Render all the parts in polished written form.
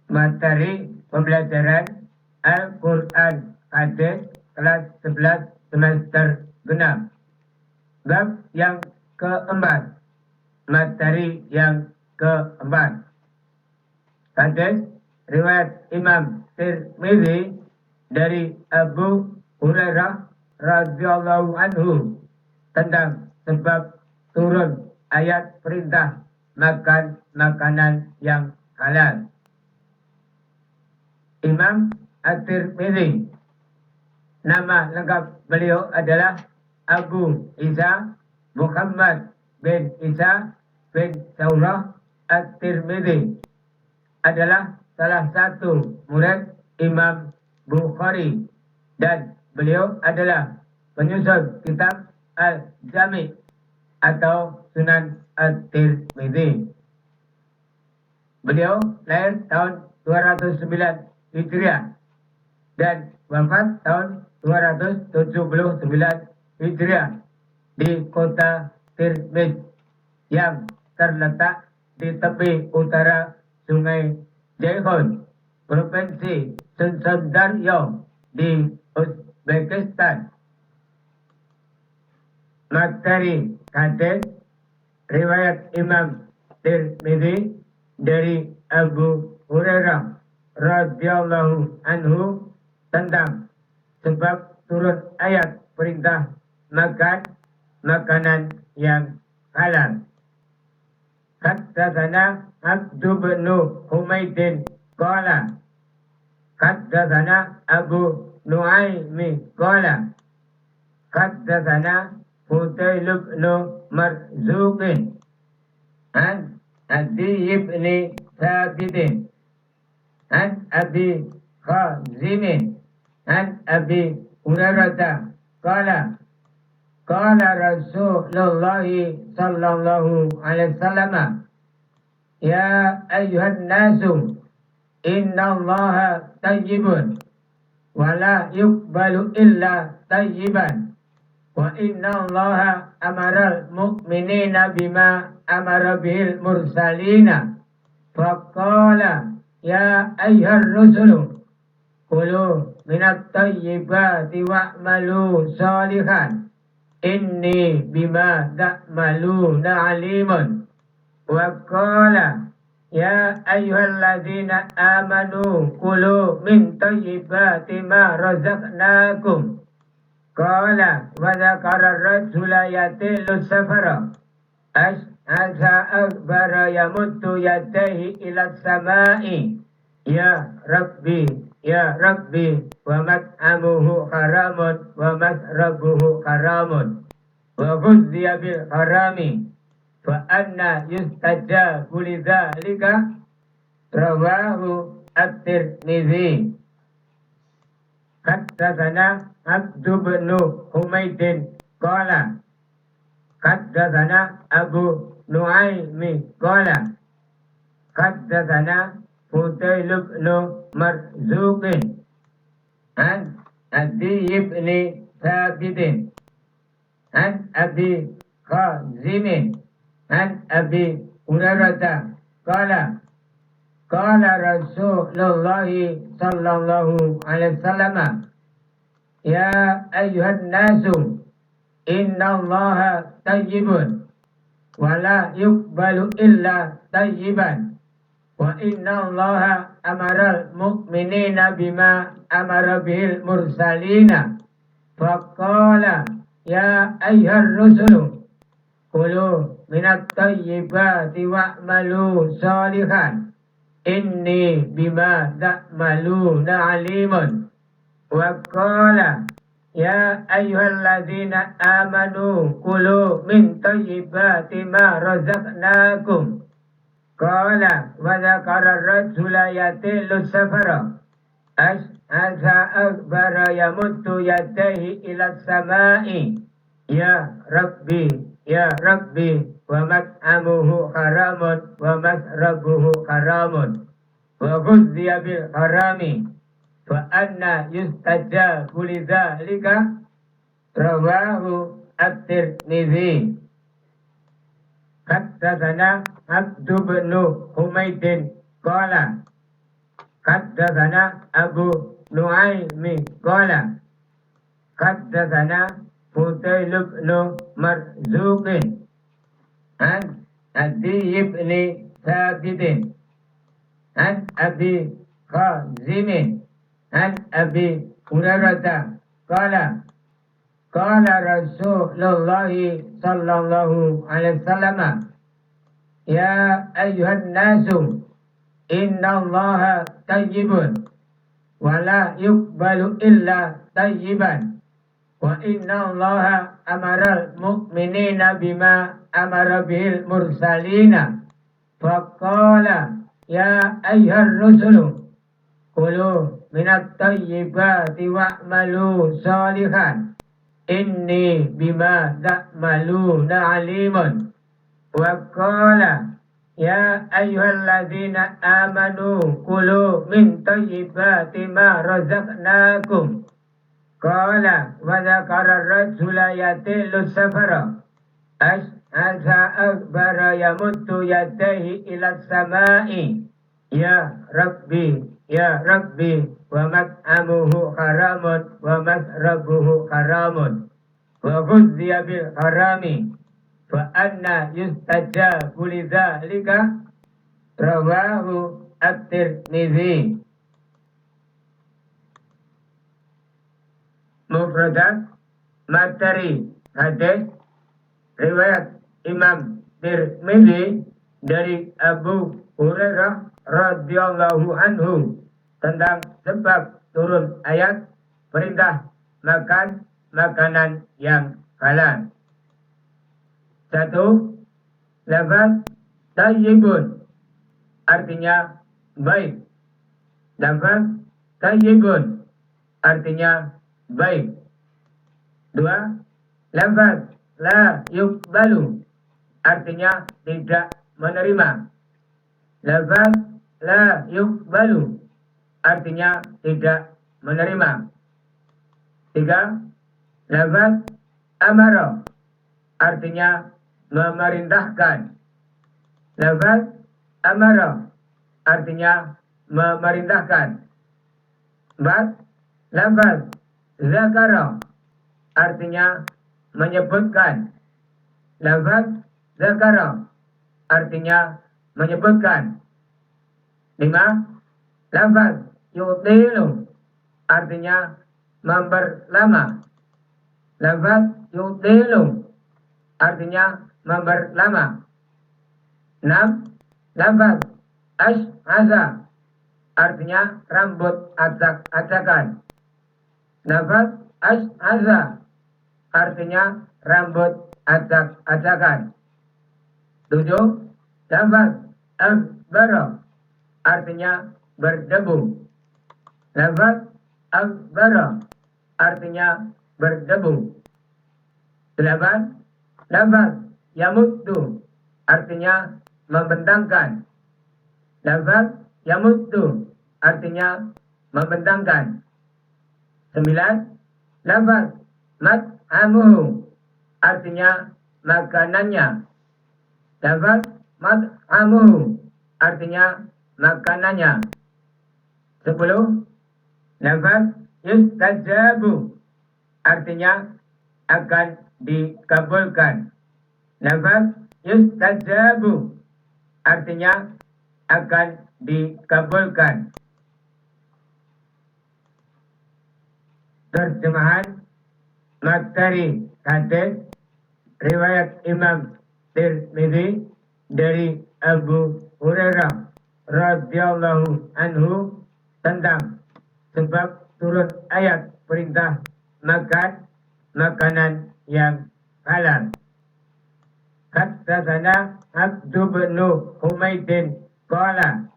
materi pembelajaran Al-Quran Hadis kelas 11 semester genap. Bab yang keempat, materi yang keempat. Hadis riwayat Imam Tirmidzi dari Abu Hurairah radhiyallahu anhu tentang sebab turun ayat perintah makan makanan yang halal. Imam At-Tirmidzi, nama lengkap beliau adalah Abu Isa Muhammad bin Isa bin Saurah At-Tirmidzi, adalah salah satu murid Imam Bukhari, dan beliau adalah penyusun kitab Al-Jami' atau Sunan At-Tirmidzi. Beliau lahir tahun 209 Hijriah dan wafat tahun 279 Hijriah di kota Tirmidz yang terletak di tepi utara Sungai Jaihon, Provinsi Sunsundaryo di Uzbekistan. Materi hadis riwayat Imam Tirmidzi dari Abu Hurairah radhiyallahu anhu tentang sebab turun ayat perintah makan makanan yang halal. Haddatsana Abdu bin Humaydin qala haddatsana Abu Nuaimi qala haddatsana Fudail bin Marzuqin an Adi ibn Thabit an Abi Khazimin an Abi Hurairah qala qala Rasulullah sallallahu alaihi wasallam, ya ayyuhan nasu innallaha tayyibun wa la yuqbalu illa tayyiban wa innallaha amaral mu'minina bima amara bihil mursalina faqala ya ayyuhar rusulu kulu minat tayyibati wa'malu salihan inni bima ta'maluna alimun wa qala ya ayyuhalladzina amanu kulu min tayyibati ma razaqnakum qala wa dzakara ar-rajula yatilu safara asa akbara yamuddu yadayhi ila samai ya rabbi wa mat'amuhu haramun wa masrabuhu haramun wa ghuzziya bil harami fa anna yustajabu lidzalika rawahu At-Tirmidzi. Haddatsana Abdu bin Humaydin qala haddatsana Abu Nuaimi qala haddatsana Fudail bin Marzuqin an Adi ibn Thabit an Abi Khazimin an Abi Hurairah qala qala Rasulullah sallallahu alaihi wasallam, ya ayyuhan nasu innallaha tayyibun wa la yuqbalu illa tayyiban wa innallaha amaral mu'minina bima amara bihil mursalina faqala ya ayyuhar rusulu kulu minat tayyibati wa'malu salihan inni bima ta'maluna alimun wa qala ya ayyuhalladzina amanu kulu min tayyibati ma razaqnakum qala wa dzakara ar-rajula yatilu safara asa akbara yamuddu yadayhi ila samai ya rabbi wa mat'amuhu haramun wa masrabuhu haramun wa ghuzziya bil harami fa anna yustajabu lidzalika rawahu At-Tirmidzi. Haddatsana Abdu bin Humaydin qala Haddatsana Abu Nuaimi qala haddatsana Fudail bin Marzuqin an Adi ibn Thabit an Abi Khazimin an Abi Hurairah qala qala Rasulullah sallallahu alaihi wasallam ya ayyuhan nasu inna allaha tayyibun wa la yuqbalu illa tayyiban wa inna allaha amara al-mu'minina bima amara bihil mursalina faqala ya ayyuhar rusulu kulu minat tayyibati wa'malu salihan inni bima ta'maluna alimun wa qala ya ayyuhalladzina amanu kulu min tayyibati ma razaqnakum qala wa dzakara ar-rajula yatilu safara as'asa akbara yamuddu yadayhi ila samai ya rabbi wa mat'amuhu haramun wa masrabuhu haramun wa ghudhiya bil harami fa anna yustajabu lidzalika rawahu at-Tirmidzi. Mufradat materi hadis riwayat Imam Tirmidzi dari Abu Hurairah radhiyallahu anhu tentang sebab turun ayat perintah makan makanan yang halal. 1. Lafaz tayyibun artinya baik. Lafaz tayyibun artinya baik. 2. Lafaz la yuqbalu artinya tidak menerima. Lafaz la yuqbalu artinya tidak menerima. 3. Lafaz amara artinya memerintahkan. Lafaz amara artinya memerintahkan. 4. Lafaz zakara artinya menyebutkan. Lafaz zakara artinya menyebutkan. 5. Lafaz yutilu artinya memperlama. Lafaz yutilu artinya memperlama. 6. Lafaz ash'aza artinya rambut acak-acakan. Lafaz ash'aza artinya rambut acak-acakan. 7. Lafaz akbara artinya berdebu. Lafaz akbara artinya berdebu. 8. Lafaz yamuddu artinya membentangkan. Lafaz yamuddu artinya membentangkan. 9. Lafaz mat'amuhu artinya makanannya. Lafaz mat'amuhu artinya makanannya. 10. Lafaz yustajabu artinya akan dikabulkan. Lafaz yustajabu artinya akan dikabulkan. Terjemahan materi hadis riwayat Imam Tirmidzi dari Abu Hurairah radhiyallahu anhu tentang sebab turun ayat perintah makan makanan yang halal. Haddatsana Abdu bin Humaidin qala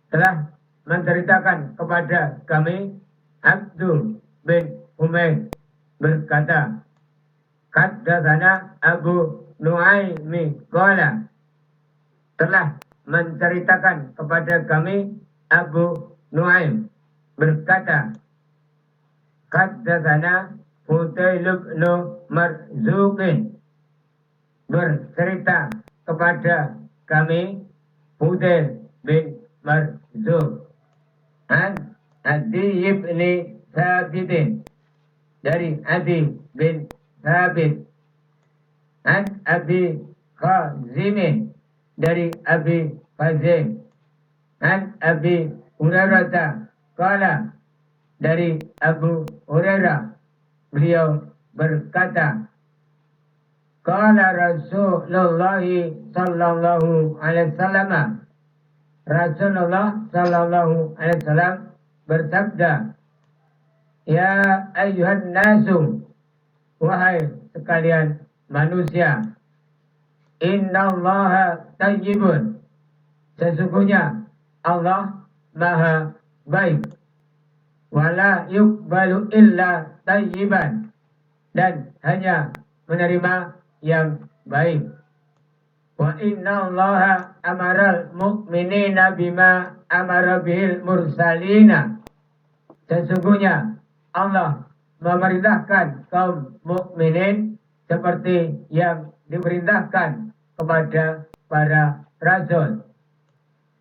telah menceritakan kepada kami Abdu bin Humaid berkata haddatsana Abu Nuaimi qala telah menceritakan kepada kami Abu Nuaim berkata haddatsana Fudail bin Marzuqin bercerita kepada kami Fudail bin Marzuq An Adi ibni Thabitin, dari Adi bin Thabit. An Abi Khazimin, dari Abi Khazim. An Abi Hurairah qala, dari Abu Hurairah, beliau berkata, qala Rasulullah sallallahu alaihi wasallam, Rasulullah sallallahu alaihi wasallam bersabda, ya ayyuhan nasu, wahai sekalian manusia, innallaha tayyibun, sesungguhnya Allah maha baik, wala yuqbalu illa tayyiban, dan hanya menerima yang baik. Wa inna allaha amaral mu'minina bima amara bihil mursalina, sesungguhnya Allah memerintahkan kaum mukminin seperti yang diperintahkan kepada para rasul.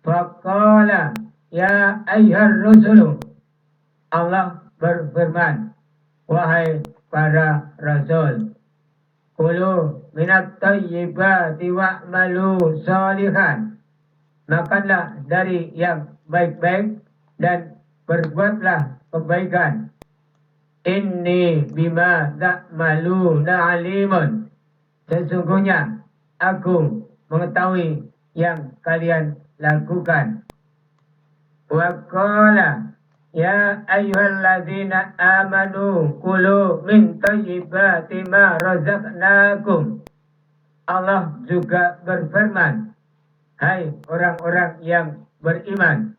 Faqala ya ayyuhar rusulu, Allah berfirman, wahai para rasul, kulu minat tayyibati wa'malu sholihan, makanlah dari yang baik-baik dan berbuatlah kebaikan. Inni bima ta'maluna alimun, sesungguhnya aku mengetahui yang kalian lakukan. Wa qala ya ayyuhalladzina amanu kulu min thayyibati ma razaqnakum. Allah juga berfirman, hai orang-orang yang beriman,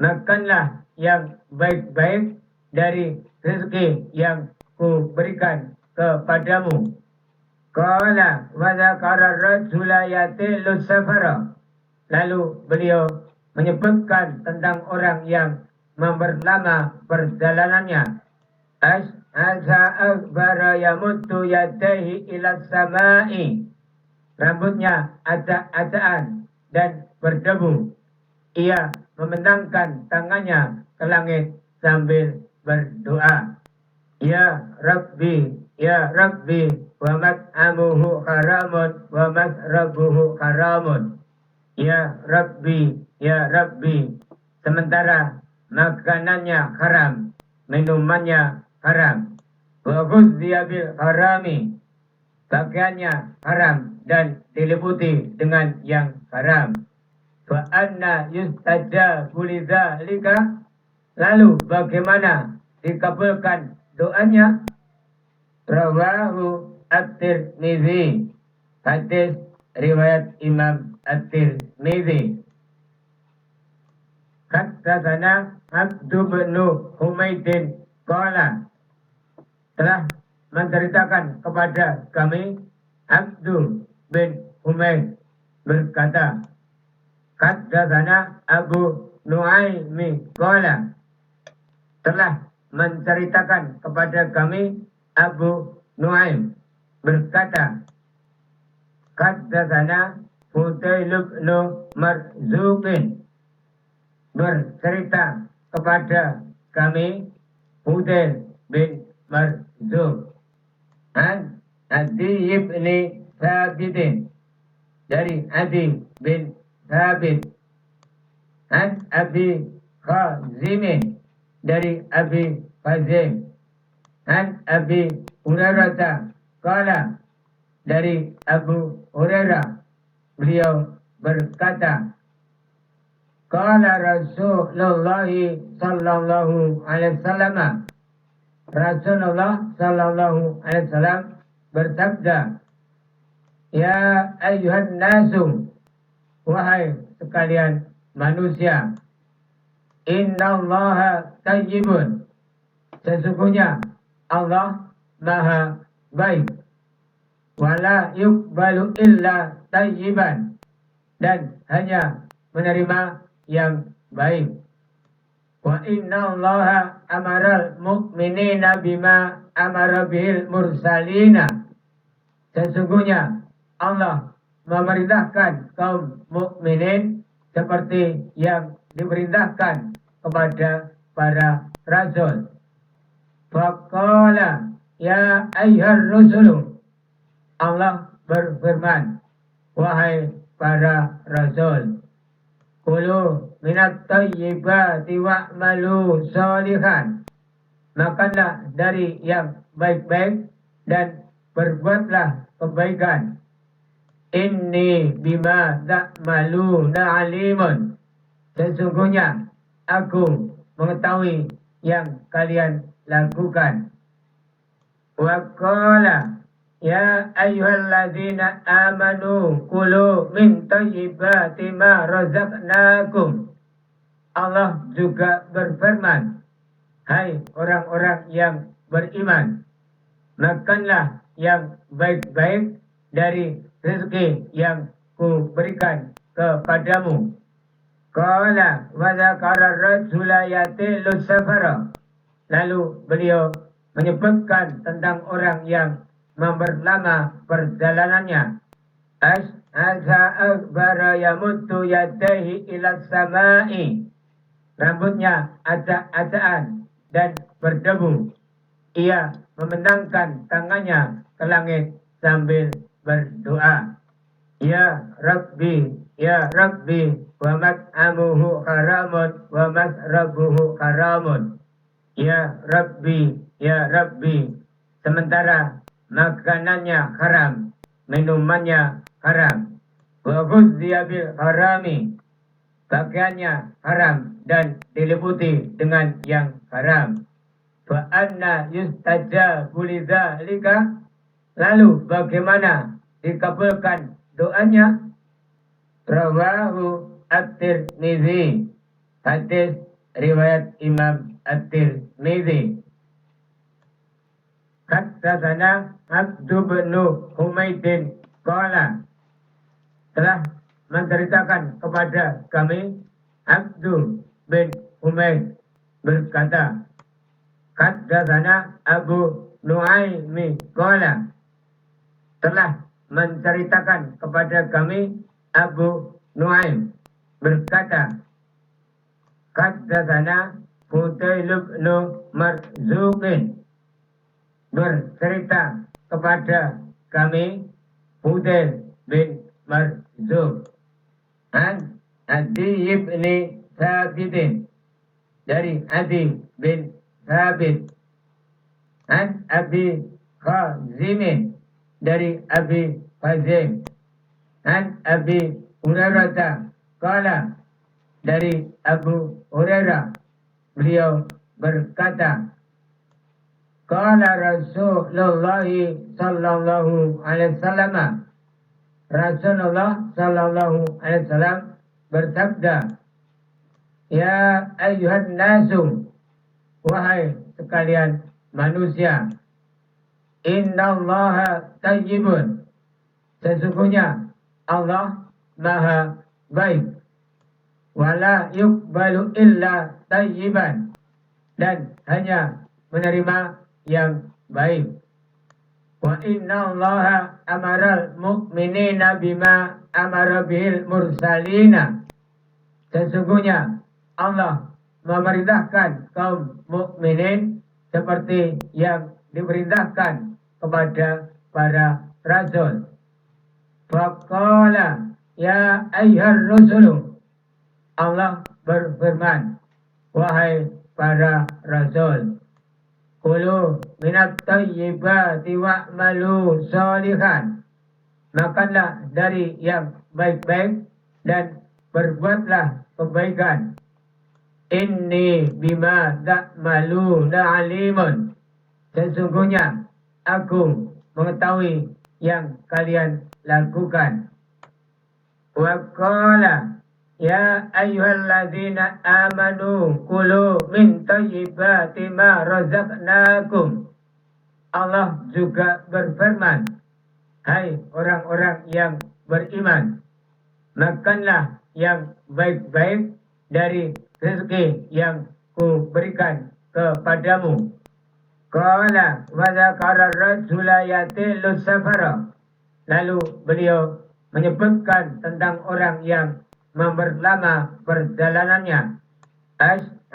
makanlah yang baik-baik dari rezeki yang ku berikan kepadamu. Qala wa dzakara rajula yatilu safara, lalu beliau menyebutkan tentang orang yang memperlama perjalanannya. Asa akbara yamuddu yadaihi ila samai, rambutnya acak-acakan dan berdebu. Ia membentangkan tangannya ke langit sambil berdoa. Ya Rabbi, wa mat'amuhu haramun, wa masrabuhu haramun. Ya Rabbi, sementara makanannya haram, minumannya haram. Wa ghuzziya bil harami, pakaiannya haram dan diliputi dengan yang haram. Fa anna yustajabu lidzalika, lalu bagaimana dikabulkan doanya? Rawahu At-Tirmidzi, hadis riwayat Imam At-Tirmidzi. Haddatsana Abdu bin Humaidin qala, telah menceritakan kepada kami Abdu bin Humaid berkata, haddatsana Abu Nuaimi qala, telah menceritakan kepada kami Abu Nuaim berkata, haddatsana Fudail bin Marzuqin, bercerita kepada kami Fudail bin Marzuq, an Adi ibni Thabitin, dari Adi bin Thabit, an Abi Khazimin, dari Abi Khazim, an Abi Hurairah qala, dari Abu Hurairah, beliau berkata, qala Rasulullah sallallahu alaihi wasallam, Rasulullah sallallahu alaihi wasallam bersabda, ya ayyuhan nasu, wahai sekalian manusia, innallaha tayyibun, sesungguhnya Allah maha baik, wala yuqbalu illa tayyiban, dan hanya menerima yang baik. Wa inna allaha amaral mu'minina bima amara bihil mursalina, sesungguhnya Allah memerintahkan kaum mukminin seperti yang diperintahkan kepada para rasul. Faqala ya ayyuhar rusulu. Allah berfirman, wahai para rasul, kulu minat tayyibati wa'malu sholihan. Makanlah dari yang baik-baik dan berbuatlah kebaikan. Inni bima ta'maluna alimun. Sesungguhnya aku mengetahui yang kalian lakukan. Wa qala ya ayyuhalladzina amanu kulu min thayyibati ma razaqnakum. Allah juga berfirman, hai orang-orang yang beriman, makanlah yang baik-baik dari rezeki yang ku berikan kepadamu. Qala wa dzakara rajula yatilu safara. Lalu beliau menyebutkan tentang orang yang memperlama perjalanannya. As'asa akbara yamuddu yadaihi ila samai. Rambutnya acak-acakan dan berdebu. Ia membentangkan tangannya ke langit sambil berdoa. Ya Rabbi, wa mat'amuhu haramun, wa masrabuhu haramun. Ya Rabbi, sementara makanannya haram, minumannya haram. Wa ghuzziya bil harami, pakaiannya haram dan diliputi dengan yang haram. Fa anna yustajabu lidzalika, lalu bagaimana dikabulkan doanya? Rawahu At-Tirmidzi, hadis riwayat Imam At-Tirmidzi. Haddatsana Abdu bin Humaidin qala, telah menceritakan kepada kami Abdu bin Humaid berkata, haddatsana Abu Nuaimi qala, telah menceritakan kepada kami Abu Nuaim berkata, haddatsana Fudail bin Marzuqin, bercerita kepada kami Fudail bin Marzuq an Adi bin Thabitin, dari Adi bin Thabit, an Abi Khazimin, dari Abi Khazim, an Abi Hurairah qala, dari Abu Hurairah beliau berkata, qala Rasulullah sallallahu alaihi wasallam, Rasulullah sallallahu alaihi wasallam bersabda, ya ayyuhan nasu, wahai sekalian manusia, innallaha tayyibun, sesungguhnya Allah maha baik, wala yuqbalu illa tayyiban, dan hanya menerima yang baik. Wa inna allaha amaral mu'minina bima amara bihil mursalina, sesungguhnya Allah memerintahkan kaum mukminin seperti yang diperintahkan kepada para rasul. Faqala ya ayyuhar rusulu, Allah berfirman, wahai para rasul, kulu minat tayyibati wa'malu sholihan, makanlah dari yang baik-baik dan berbuatlah kebaikan. Inni bima ta'maluna alimun, sesungguhnya aku mengetahui yang kalian lakukan. Wa qala ya ayyuhalladzina amanu kulu min thayyibati ma razaqnakum. Allah juga berfirman, hai orang-orang yang beriman, makanlah yang baik-baik dari rezeki yang ku berikan kepadamu. Qala wa dzakara rajula yatilu safara. Lalu beliau menyebutkan tentang orang yang memperlama perjalanannya.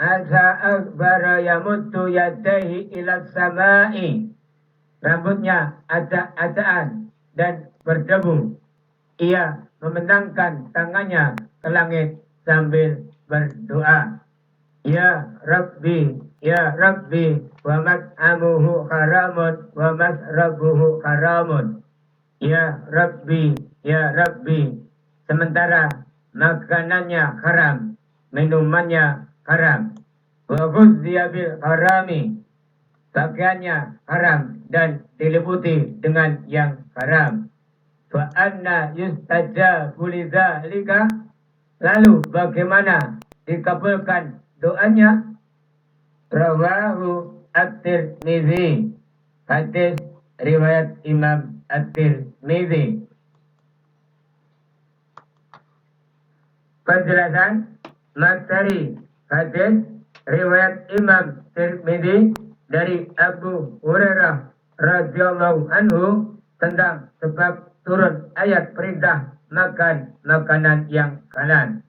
asa akbara yamuddu yadaihi ila samai. Rambutnya acak-acakan dan berdebu. Ia membentangkan tangannya ke langit sambil berdoa. Ya Rabbi, wa mat'amuhu haramun, wa masrabuhu haramun. Ya Rabbi, sementara makanannya haram, minumannya haram. Wa ghuzziya bil harami, pakaiannya haram dan diliputi dengan yang haram. Fa anna yustajabu lidzalika, lalu bagaimana dikabulkan doanya? Rawahu At-Tirmidzi, hadis riwayat Imam At-Tirmidzi. Penjelasan materi hadis riwayat Imam Tirmidzi dari Abu Hurairah radhiyallahu anhu tentang sebab turun ayat perintah makan makanan yang halal.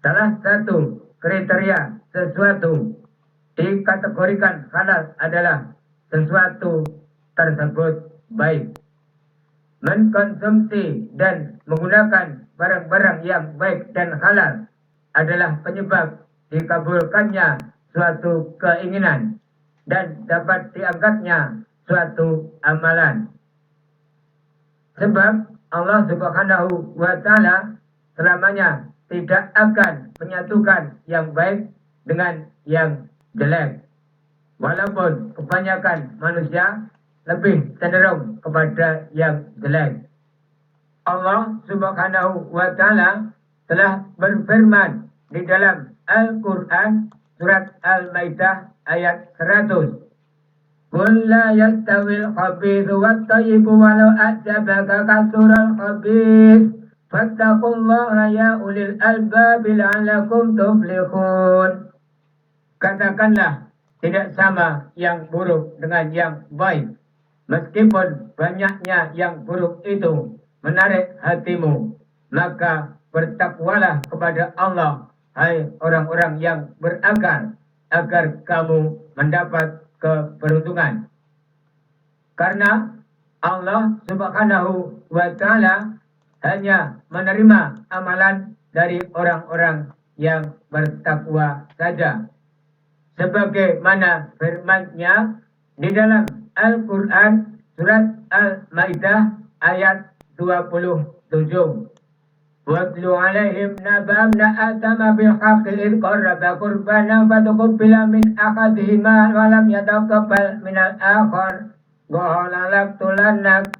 Salah satu kriteria sesuatu dikategorikan halal adalah sesuatu tersebut baik. Mengkonsumsi dan menggunakan barang-barang yang baik dan halal adalah penyebab dikabulkannya suatu keinginan dan dapat diangkatnya suatu amalan. Sebab Allah Subhanahu wa Ta'ala selamanya tidak akan menyatukan yang baik dengan yang jelek. Walaupun kebanyakan manusia lebih cenderung kepada yang jelek. Allah Subhanahu wa Ta'ala telah berfirman di dalam Al-Quran surat Al-Maidah ayat 100. Qul la yastawil khabithu wat thayyibu walau a'jabaka kasural khabith. Fattaqullaha ya ulil albabi la'allakum tuflihun. Katakanlah, tidak sama yang buruk dengan yang baik. Meskipun banyaknya yang buruk itu menarik hatimu, maka bertakwalah kepada Allah, hai orang-orang yang berakal, agar kamu mendapat keberuntungan. Karena Allah Subhanahu wa Ta'ala hanya menerima amalan dari orang-orang yang bertakwa saja. Sebagaimana firman-Nya di dalam Al-Quran surat Al-Maidah ayat 27. Watlu alaihim naba'na atama bilhaqi idh qarraba qurbanan fatuqabbala min ahadihima wa lam yataqabbal minal akhar qala laqtulannak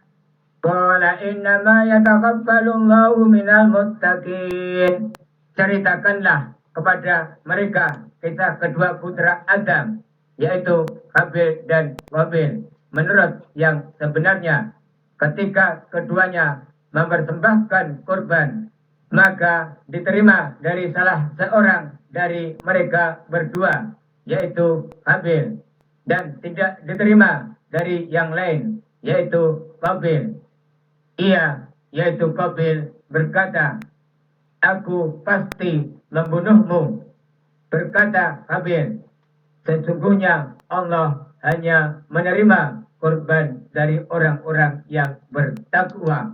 qala innama yataqabbalu Allahu minal muttaqin. Ceritakanlah kepada mereka kisah kedua putra Adam, yaitu Habil dan Qabil, menurut yang sebenarnya. Ketika keduanya mempersembahkan kurban, maka diterima dari salah seorang dari mereka berdua, yaitu Habil, dan tidak diterima dari yang lain, yaitu Qabil. Ia, yaitu Qabil, berkata, "Aku pasti membunuhmu." Berkata Habil, "Sesungguhnya Allah hanya menerima kurban dari orang-orang yang bertakwa."